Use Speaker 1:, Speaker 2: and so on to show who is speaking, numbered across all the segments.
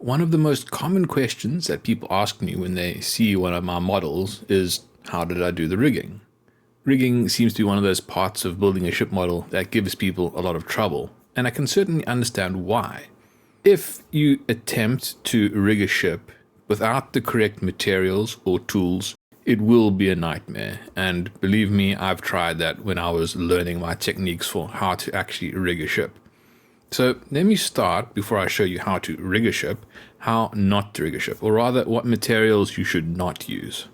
Speaker 1: One of the most common questions that people ask me when they see one of my models is, how did I do the rigging? Rigging seems to be one of those parts of building a ship model that gives people a lot of trouble, and I can certainly understand why. If you attempt to rig a ship without the correct materials or tools, it will be a nightmare, and believe me, I've tried that when I was learning my techniques for how to actually rig a ship. So let me start, before I show you how to rig a ship, how not to rig a ship, or rather what materials you should not use.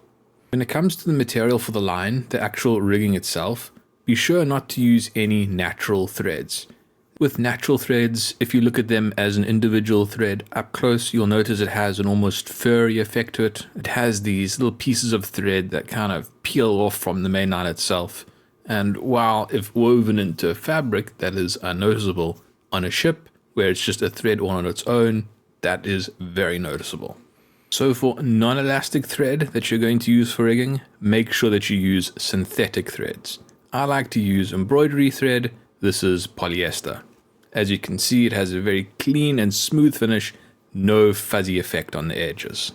Speaker 1: When it comes to the material for the line, the actual rigging itself, be sure not to use any natural threads. With natural threads, if you look at them as an individual thread up close, you'll notice it has an almost furry effect to it. It has these little pieces of thread that kind of peel off from the main line itself. And while if woven into fabric, that is unnoticeable, on a ship where it's just a thread all on its own, that is very noticeable. So for non-elastic thread that you're going to use for rigging, make sure that you use synthetic threads. I like to use embroidery thread. This is polyester. As you can see, it has a very clean and smooth finish, no fuzzy effect on the edges.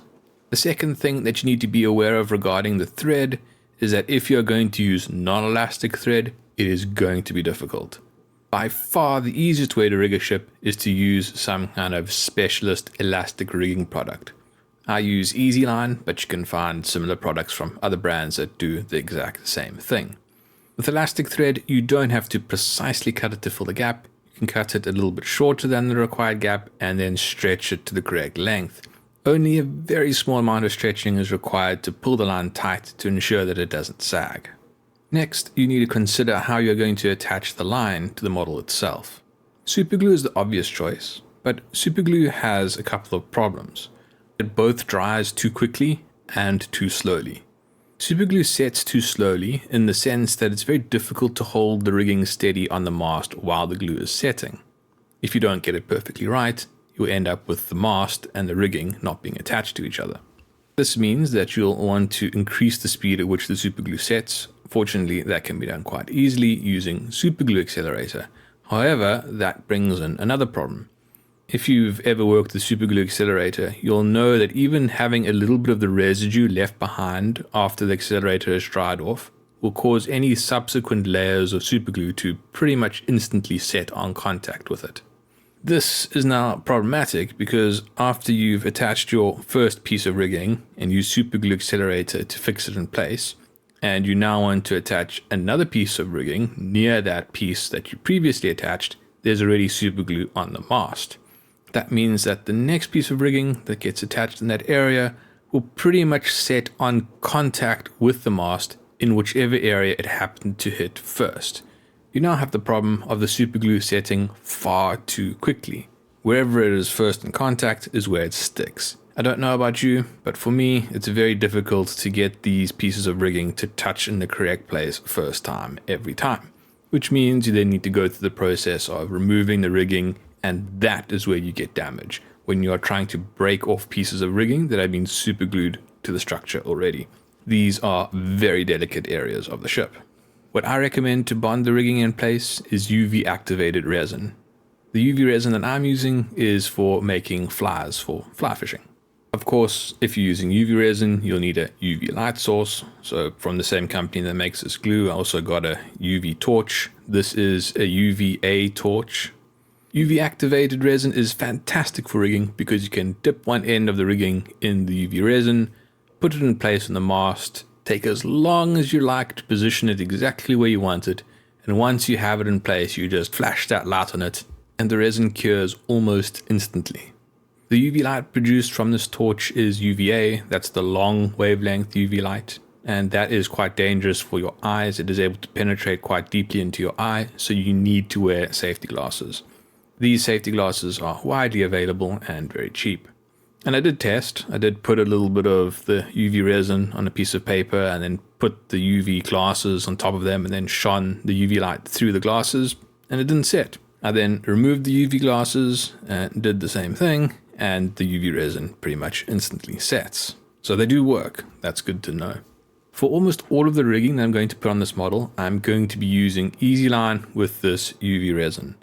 Speaker 1: The second thing that you need to be aware of regarding the thread is that if you're going to use non-elastic thread, it is going to be difficult. By far the easiest way to rig a ship is to use some kind of specialist elastic rigging product. I use EasyLine, but you can find similar products from other brands that do the exact same thing. With elastic thread, you don't have to precisely cut it to fill the gap. You can cut it a little bit shorter than the required gap and then stretch it to the correct length. Only a very small amount of stretching is required to pull the line tight to ensure that it doesn't sag. Next, you need to consider how you're going to attach the line to the model itself. Superglue is the obvious choice, but superglue has a couple of problems. It both dries too quickly and too slowly. Superglue sets too slowly in the sense that it's very difficult to hold the rigging steady on the mast while the glue is setting. If you don't get it perfectly right, you'll end up with the mast and the rigging not being attached to each other. This means that you'll want to increase the speed at which the superglue sets. Fortunately, that can be done quite easily using superglue accelerator. However, that brings in another problem. If you've ever worked with superglue accelerator, you'll know that even having a little bit of the residue left behind after the accelerator has dried off will cause any subsequent layers of superglue to pretty much instantly set on contact with it. This is now problematic because after you've attached your first piece of rigging and use superglue accelerator to fix it in place, and you now want to attach another piece of rigging near that piece that you previously attached, there's already superglue on the mast. That means that the next piece of rigging that gets attached in that area will pretty much set on contact with the mast in whichever area it happened to hit first. You now have the problem of the superglue setting far too quickly. Wherever it is first in contact is where it sticks. I don't know about you, but for me, it's very difficult to get these pieces of rigging to touch in the correct place first time, every time. Which means you then need to go through the process of removing the rigging, and that is where you get damage, when you are trying to break off pieces of rigging that have been superglued to the structure already. These are very delicate areas of the ship. What I recommend to bond the rigging in place is UV activated resin. The UV resin that I'm using is for making flies for fly fishing. Of course, if you're using UV resin, you'll need a UV light source. So from the same company that makes this glue, I also got a UV torch. This is a UVA torch. UV activated resin is fantastic for rigging because you can dip one end of the rigging in the UV resin, put it in place on the mast, take as long as you like to position it exactly where you want it, and once you have it in place, you just flash that light on it, and the resin cures almost instantly. The UV light produced from this torch is UVA, that's the long wavelength UV light, and that is quite dangerous for your eyes. It is able to penetrate quite deeply into your eye, so you need to wear safety glasses. These safety glasses are widely available and very cheap. And I did test. I did put a little bit of the UV resin on a piece of paper and then put the UV glasses on top of them and then shone the UV light through the glasses, and it didn't set. I then removed the UV glasses and did the same thing, and the UV resin pretty much instantly sets. So they do work. That's good to know. For almost all of the rigging that I'm going to put on this model, I'm going to be using EasyLine with this UV resin.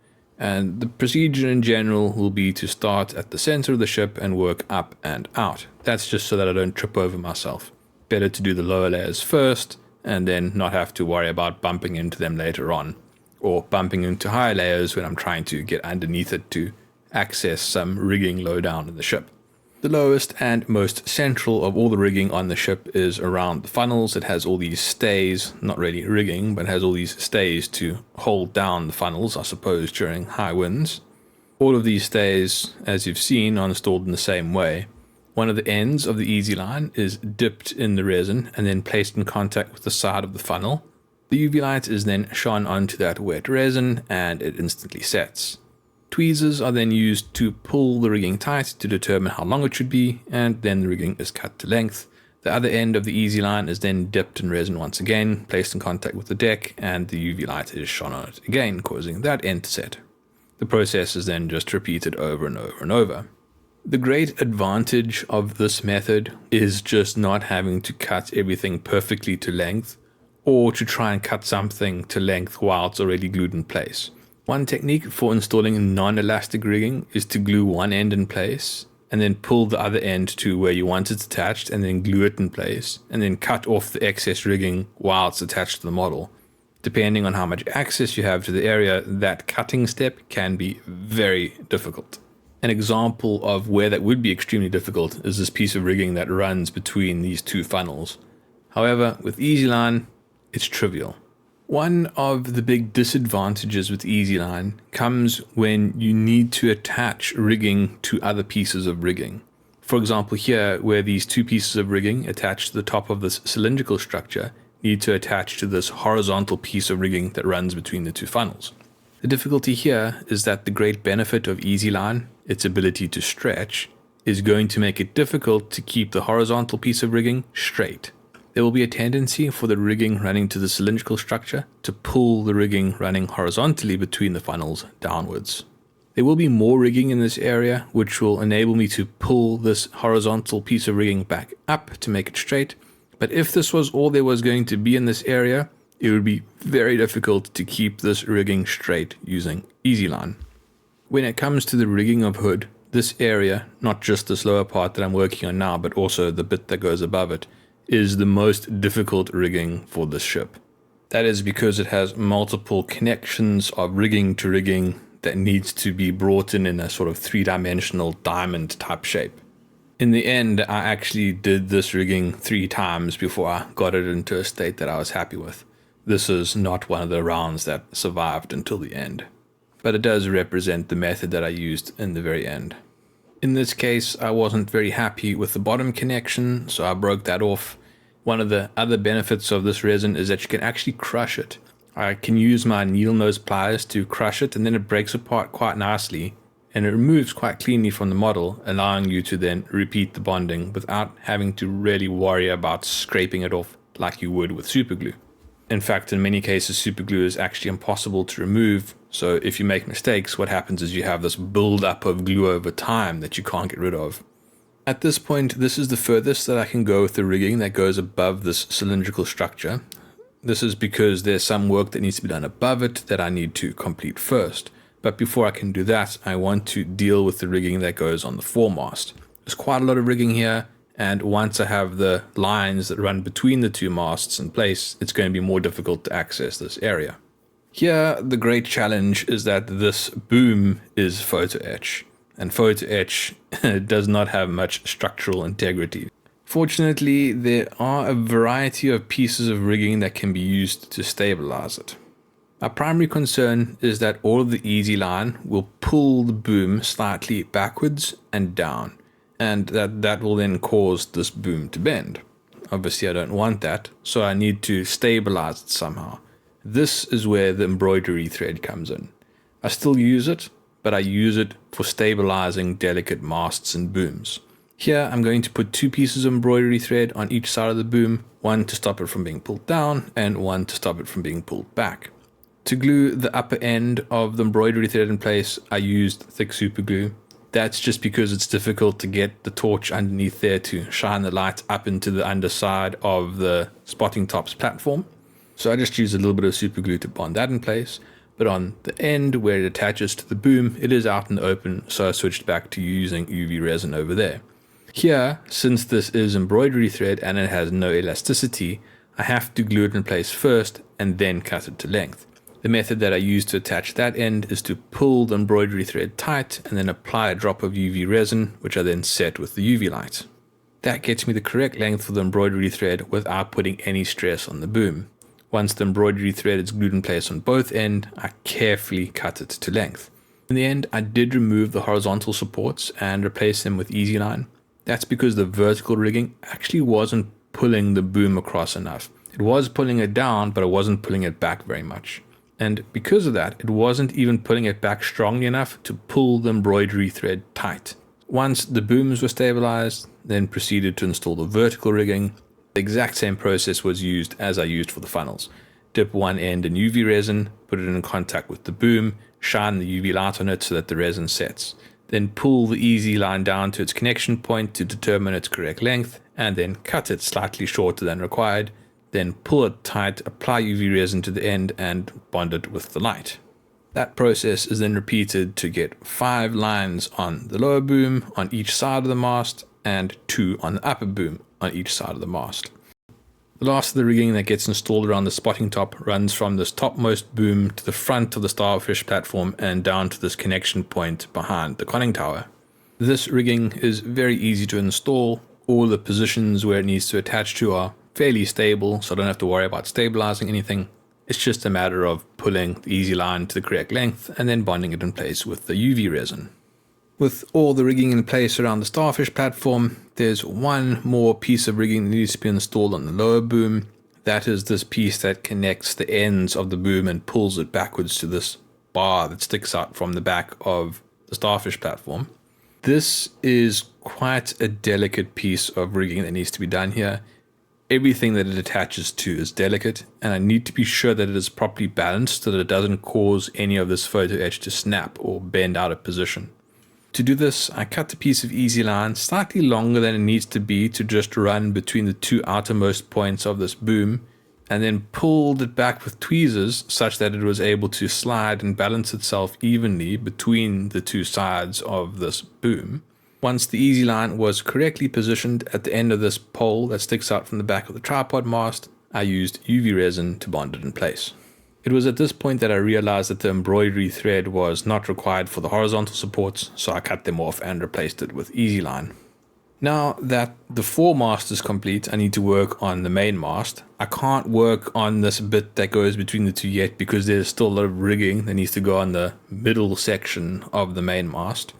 Speaker 1: And the procedure in general will be to start at the center of the ship and work up and out. That's just so that I don't trip over myself. Better to do the lower layers first and then not have to worry about bumping into them later on, or bumping into higher layers when I'm trying to get underneath it to access some rigging low down in the ship. The lowest and most central of all the rigging on the ship is around the funnels. It has all these stays, not really rigging, but has all these stays to hold down the funnels, I suppose, during high winds. All of these stays, as you've seen, are installed in the same way. One of the ends of the easy line is dipped in the resin and then placed in contact with the side of the funnel. The UV light is then shone onto that wet resin and it instantly sets. Tweezers are then used to pull the rigging tight to determine how long it should be, and then the rigging is cut to length. The other end of the easy line is then dipped in resin once again, placed in contact with the deck, and the UV light is shone on it again, causing that end to set. The process is then just repeated over and over and over. The great advantage of this method is just not having to cut everything perfectly to length, or to try and cut something to length while it's already glued in place. One technique for installing non-elastic rigging is to glue one end in place and then pull the other end to where you want it attached and then glue it in place and then cut off the excess rigging while it's attached to the model. Depending on how much access you have to the area, that cutting step can be very difficult. An example of where that would be extremely difficult is this piece of rigging that runs between these two funnels. However, with EasyLine, it's trivial. One of the big disadvantages with EasyLine comes when you need to attach rigging to other pieces of rigging. For example, here, where these two pieces of rigging attached to the top of this cylindrical structure need to attach to this horizontal piece of rigging that runs between the two funnels. The difficulty here is that the great benefit of EasyLine, its ability to stretch, is going to make it difficult to keep the horizontal piece of rigging straight. There will be a tendency for the rigging running to the cylindrical structure to pull the rigging running horizontally between the funnels downwards. There will be more rigging in this area, which will enable me to pull this horizontal piece of rigging back up to make it straight. But if this was all there was going to be in this area, it would be very difficult to keep this rigging straight using EasyLine. When it comes to the rigging of hood, this area, not just this lower part that I'm working on now, but also the bit that goes above it, is the most difficult rigging for this ship. That is because it has multiple connections of rigging to rigging that needs to be brought in a sort of three-dimensional diamond type shape. In the end, I actually did this rigging 3 times before I got it into a state that I was happy with. This is not one of the rounds that survived until the end, but it does represent the method that I used in the very end. In this case, I wasn't very happy with the bottom connection, so I broke that off. One of the other benefits of this resin is that you can actually crush it. I can use my needle nose pliers to crush it, and then it breaks apart quite nicely, and it removes quite cleanly from the model, allowing you to then repeat the bonding without having to really worry about scraping it off like you would with superglue. In fact, in many cases, superglue is actually impossible to remove. So if you make mistakes, what happens is you have this build-up of glue over time that you can't get rid of. At this point, this is the furthest that I can go with the rigging that goes above this cylindrical structure. This is because there's some work that needs to be done above it that I need to complete first. But before I can do that, I want to deal with the rigging that goes on the foremast. There's quite a lot of rigging here. And once I have the lines that run between the two masts in place, it's going to be more difficult to access this area. Here, the great challenge is that this boom is photo etch, and photo etch does not have much structural integrity. Fortunately, there are a variety of pieces of rigging that can be used to stabilize it. My primary concern is that all of the EasyLine will pull the boom slightly backwards and down, and that will then cause this boom to bend. Obviously, I don't want that, so I need to stabilize it somehow. This is where the embroidery thread comes in. I still use it, but I use it for stabilizing delicate masts and booms. Here, I'm going to put 2 pieces of embroidery thread on each side of the boom, one to stop it from being pulled down, and one to stop it from being pulled back. To glue the upper end of the embroidery thread in place, I used thick super glue. That's just because it's difficult to get the torch underneath there to shine the light up into the underside of the spotting tops platform. So I just used a little bit of super glue to bond that in place. but on the end where it attaches to the boom, it is out in the open, so I switched back to using UV resin over there. Here, since this is embroidery thread and it has no elasticity, I have to glue it in place first and then cut it to length. The method that I use to attach that end is to pull the embroidery thread tight and then apply a drop of UV resin, which I then set with the UV light. That gets me the correct length for the embroidery thread without putting any stress on the boom. Once the embroidery thread is glued in place on both ends, I carefully cut it to length. In the end, I did remove the horizontal supports and replace them with easy line. That's because the vertical rigging actually wasn't pulling the boom across enough. It was pulling it down, but it wasn't pulling it back very much. And because of that, it wasn't even pulling it back strongly enough to pull the embroidery thread tight. Once the booms were stabilized, then proceeded to install the vertical rigging. The exact same process was used as I used for the funnels. Dip one end in UV resin, put it in contact with the boom, shine the UV light on it so that the resin sets. Then pull the easy line down to its connection point to determine its correct length, and then cut it slightly shorter than required. Then pull it tight, apply UV resin to the end, and bond it with the light. That process is then repeated to get 5 lines on the lower boom on each side of the mast, and 2 on the upper boom on each side of the mast. The last of the rigging that gets installed around the spotting top runs from this topmost boom to the front of the starfish platform and down to this connection point behind the conning tower. This rigging is very easy to install. All the positions where it needs to attach to are fairly stable, so I don't have to worry about stabilizing anything. It's just a matter of pulling the easy line to the correct length and then bonding it in place with the UV resin. With all the rigging in place around the starfish platform, there's one more piece of rigging that needs to be installed on the lower boom. That is this piece that connects the ends of the boom and pulls it backwards to this bar that sticks out from the back of the starfish platform. This is quite a delicate piece of rigging that needs to be done here. Everything that it attaches to is delicate, and I need to be sure that it is properly balanced so that it doesn't cause any of this photo edge to snap or bend out of position. To do this, I cut the piece of easy line slightly longer than it needs to be to just run between the 2 outermost points of this boom, and then pulled it back with tweezers such that it was able to slide and balance itself evenly between the 2 sides of this boom. Once the easy line was correctly positioned at the end of this pole that sticks out from the back of the tripod mast, I used UV resin to bond it in place. It was at this point that I realized that the embroidery thread was not required for the horizontal supports, so I cut them off and replaced it with easy line. Now that the foremast is complete, I need to work on the main mast. I can't work on this bit that goes between the 2 yet because there's still a lot of rigging that needs to go on the middle section of the main mast.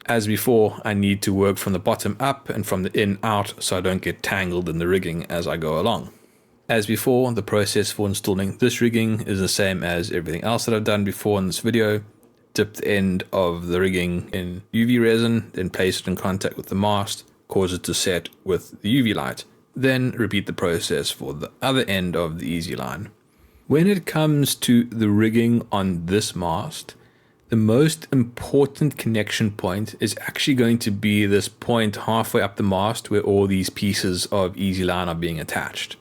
Speaker 1: As before, I need to work from the bottom up and from the in out so I don't get tangled in the rigging as I go along. As before, the process for installing this rigging is the same as everything else that I've done before in this video. Dip the end of the rigging in UV resin, then place it in contact with the mast, cause it to set with the UV light. Then repeat the process for the other end of the easy line. When it comes to the rigging on this mast, the most important connection point is actually going to be this point halfway up the mast where all these pieces of easy line are being attached.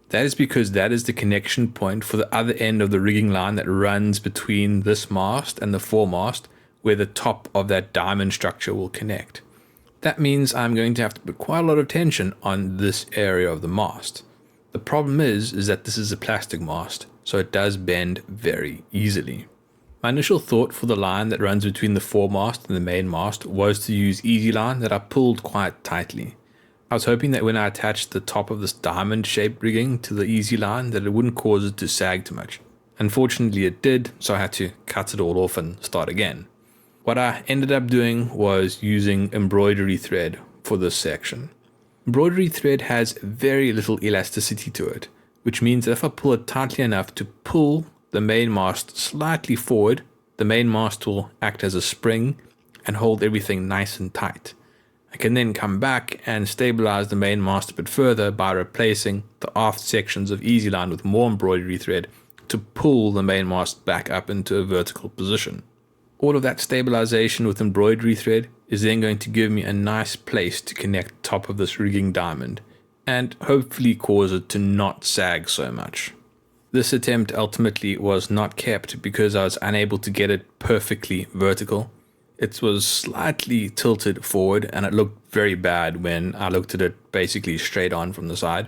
Speaker 1: That is because that is the connection point for the other end of the rigging line that runs between this mast and the foremast, where the top of that diamond structure will connect. That means I'm going to have to put quite a lot of tension on this area of the mast. The problem is that this is a plastic mast, so it does bend very easily. My initial thought for the line that runs between the foremast and the main mast was to use easy line that I pulled quite tightly. I was hoping that when I attached the top of this diamond shaped rigging to the easy line that it wouldn't cause it to sag too much. Unfortunately it did, so I had to cut it all off and start again. What I ended up doing was using embroidery thread for this section. Embroidery thread has very little elasticity to it, which means that if I pull it tightly enough to pull the main mast slightly forward, the main mast will act as a spring and hold everything nice and tight. I can then come back and stabilize the main mast a bit further by replacing the aft sections of easy line with more embroidery thread to pull the main mast back up into a vertical position. All of that stabilization with embroidery thread is then going to give me a nice place to connect the top of this rigging diamond and hopefully cause it to not sag so much. This attempt ultimately was not kept because I was unable to get it perfectly vertical. It was slightly tilted forward and it looked very bad when I looked at it basically straight on from the side.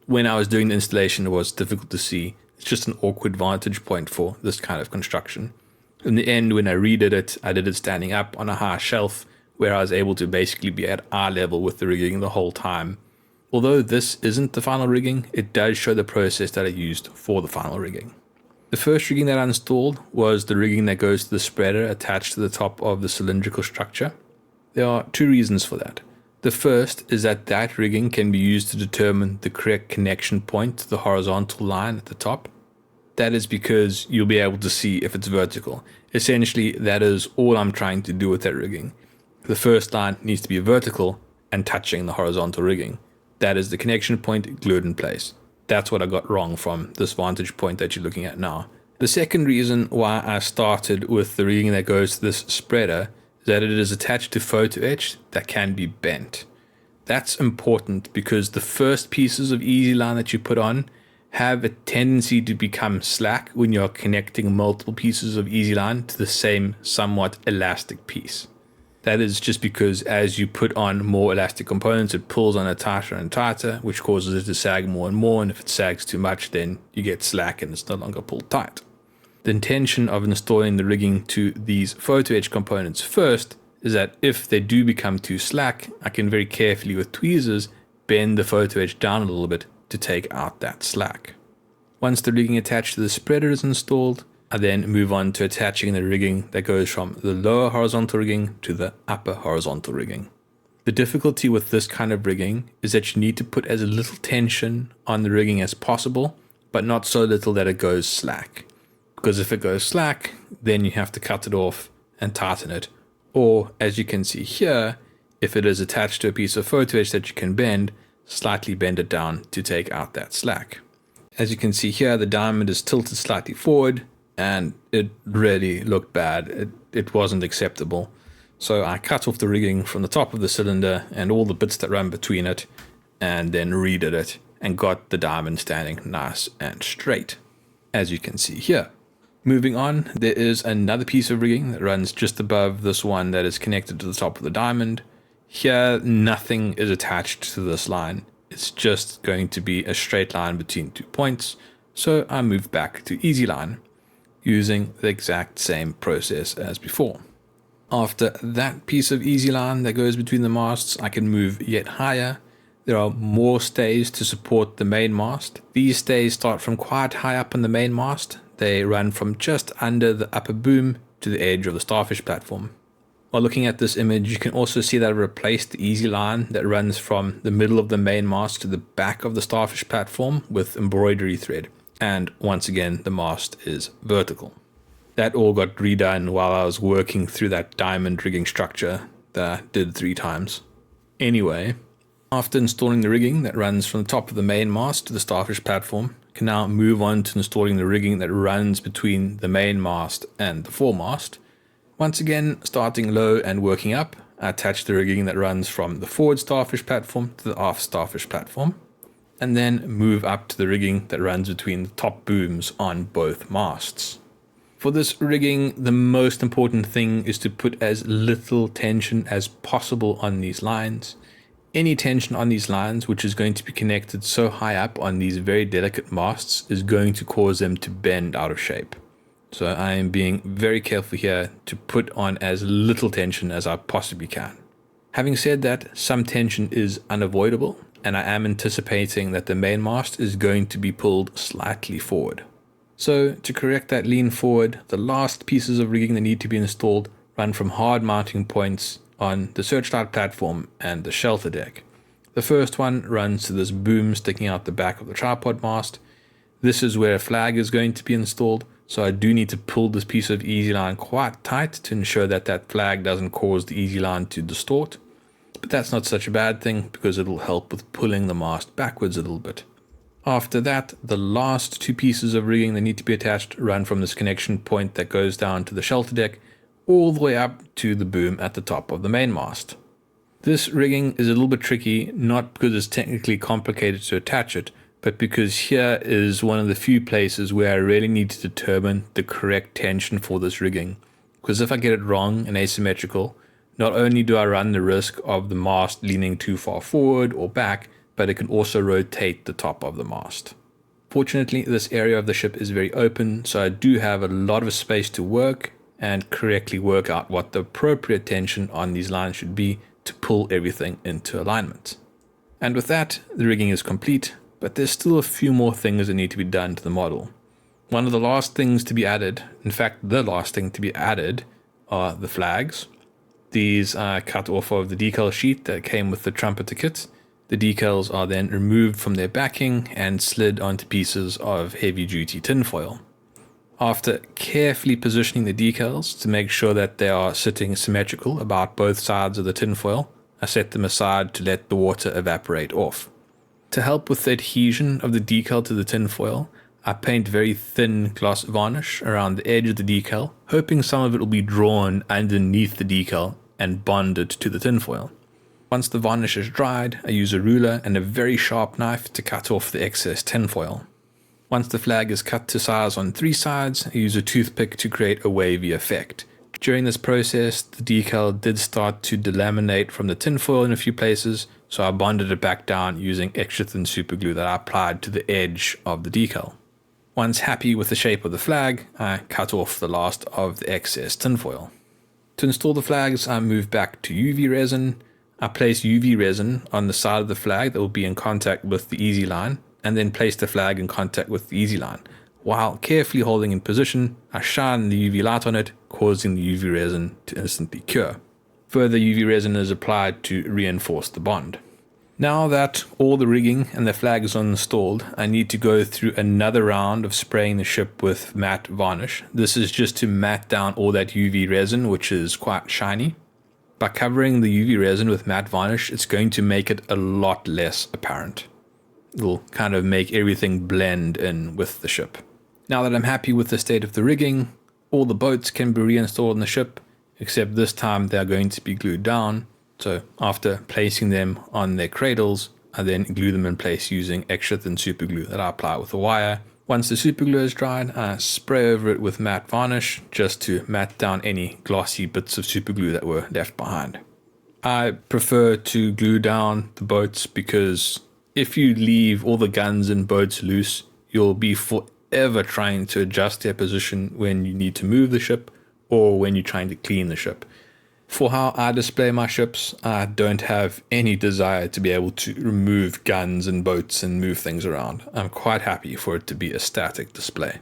Speaker 1: When I was doing the installation, it was difficult to see. It's just an awkward vantage point for this kind of construction. In the end, when I redid it, I did it standing up on a high shelf where I was able to basically be at eye level with the rigging the whole time. Although this isn't the final rigging, it does show the process that I used for the final rigging. The first rigging that I installed was the rigging that goes to the spreader attached to the top of the cylindrical structure. There are two reasons for that. The first is that that rigging can be used to determine the correct connection point to the horizontal line at the top. That is because you'll be able to see if it's vertical. Essentially, that is all I'm trying to do with that rigging. The first line needs to be vertical and touching the horizontal rigging. That is the connection point glued in place. That's what I got wrong from this vantage point that you're looking at now. The second reason why I started with the rigging that goes to this spreader is that it is attached to photo etch that can be bent. That's important because the first pieces of easy line that you put on have a tendency to become slack when you're connecting multiple pieces of easy line to the same somewhat elastic piece. That is just because as you put on more elastic components, it pulls on it tighter and tighter, which causes it to sag more and more. And if it sags too much, then you get slack and it's no longer pulled tight. The intention of installing the rigging to these photo etch components first is that if they do become too slack, I can very carefully with tweezers bend the photo etch down a little bit to take out that slack. Once the rigging attached to the spreader is installed, I then move on to attaching the rigging that goes from the lower horizontal rigging to the upper horizontal rigging. The difficulty with this kind of rigging is that you need to put as little tension on the rigging as possible, but not so little that it goes slack. Because if it goes slack, then you have to cut it off and tighten it. Or, as you can see here, if it is attached to a piece of photo etch that you can bend, slightly bend it down to take out that slack. As you can see here, the diamond is tilted slightly forward, and it really looked bad. It wasn't acceptable. So I cut off the rigging from the top of the cylinder and all the bits that run between it, and then redid it and got the diamond standing nice and straight, as you can see here. Moving on, there is another piece of rigging that runs just above this one that is connected to the top of the diamond. Here, nothing is attached to this line. It's just going to be a straight line between 2 points. So I moved back to easy line, using the exact same process as before. After that piece of easy line that goes between the masts, I can move yet higher. There are more stays to support the main mast. These stays start from quite high up on the main mast. They run from just under the upper boom to the edge of the starfish platform. While looking at this image, you can also see that I replaced the easy line that runs from the middle of the main mast to the back of the starfish platform with embroidery thread. And once again, the mast is vertical. That all got redone while I was working through that diamond rigging structure that I did 3 times. Anyway, after installing the rigging that runs from the top of the main mast to the starfish platform, I can now move on to installing the rigging that runs between the main mast and the foremast. Once again, starting low and working up, I attach the rigging that runs from the forward starfish platform to the aft starfish platform, and then move up to the rigging that runs between the top booms on both masts. For this rigging, the most important thing is to put as little tension as possible on these lines. Any tension on these lines, which is going to be connected so high up on these very delicate masts, is going to cause them to bend out of shape. So I am being very careful here to put on as little tension as I possibly can. Having said that, some tension is unavoidable, and I am anticipating that the main mast is going to be pulled slightly forward. So to correct that lean forward, the last pieces of rigging that need to be installed run from hard mounting points on the searchlight platform and the shelter deck. The first one runs to this boom sticking out the back of the tripod mast. This is where a flag is going to be installed, so I do need to pull this piece of easy line quite tight to ensure that that flag doesn't cause the easy line to distort. But that's not such a bad thing because it'll help with pulling the mast backwards a little bit. After that, the last 2 pieces of rigging that need to be attached run from this connection point that goes down to the shelter deck all the way up to the boom at the top of the main mast. This rigging is a little bit tricky, not because it's technically complicated to attach it, but because here is one of the few places where I really need to determine the correct tension for this rigging. Because if I get it wrong and asymmetrical, not only do I run the risk of the mast leaning too far forward or back, but it can also rotate the top of the mast. Fortunately, this area of the ship is very open, so I do have a lot of space to work and correctly work out what the appropriate tension on these lines should be to pull everything into alignment. And with that, the rigging is complete, but there's still a few more things that need to be done to the model. One of the last things to be added, in fact the last thing to be added, are the flags. These are cut off of the decal sheet that came with the Trumpeter kit. The decals are then removed from their backing and slid onto pieces of heavy-duty tinfoil. After carefully positioning the decals to make sure that they are sitting symmetrical about both sides of the tinfoil, I set them aside to let the water evaporate off. To help with the adhesion of the decal to the tinfoil, I paint very thin gloss varnish around the edge of the decal, hoping some of it will be drawn underneath the decal and bonded to the tinfoil. Once the varnish is dried, I use a ruler and a very sharp knife to cut off the excess tinfoil. Once the flag is cut to size on 3 sides, I use a toothpick to create a wavy effect. During this process, the decal did start to delaminate from the tinfoil in a few places, so I bonded it back down using extra thin superglue that I applied to the edge of the decal. Once happy with the shape of the flag, I cut off the last of the excess tinfoil. To install the flags, I move back to UV resin. I place UV resin on the side of the flag that will be in contact with the easy line, and then place the flag in contact with the easy line. While carefully holding in position, I shine the UV light on it, causing the UV resin to instantly cure. Further UV resin is applied to reinforce the bond. Now that all the rigging and the flags are installed, I need to go through another round of spraying the ship with matte varnish. This is just to matte down all that UV resin, which is quite shiny. By covering the UV resin with matte varnish, it's going to make it a lot less apparent. It'll kind of make everything blend in with the ship. Now that I'm happy with the state of the rigging, all the boats can be reinstalled in the ship, except this time they are going to be glued down. So after placing them on their cradles, I then glue them in place using extra thin superglue that I apply with a wire. Once the superglue is dried, I spray over it with matte varnish just to matte down any glossy bits of superglue that were left behind. I prefer to glue down the boats because if you leave all the guns and boats loose, you'll be forever trying to adjust their position when you need to move the ship or when you're trying to clean the ship. For how I display my ships, I don't have any desire to be able to remove guns and boats and move things around. I'm quite happy for it to be a static display.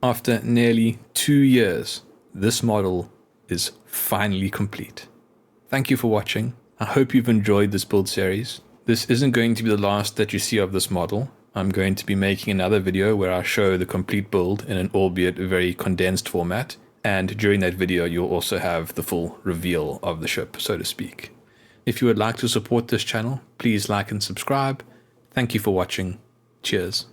Speaker 1: After nearly 2 years, this model is finally complete. Thank you for watching. I hope you've enjoyed this build series. This isn't going to be the last that you see of this model. I'm going to be making another video where I show the complete build in an albeit very condensed format. And during that video, you'll also have the full reveal of the ship, so to speak. If you would like to support this channel, please like and subscribe. Thank you for watching. Cheers.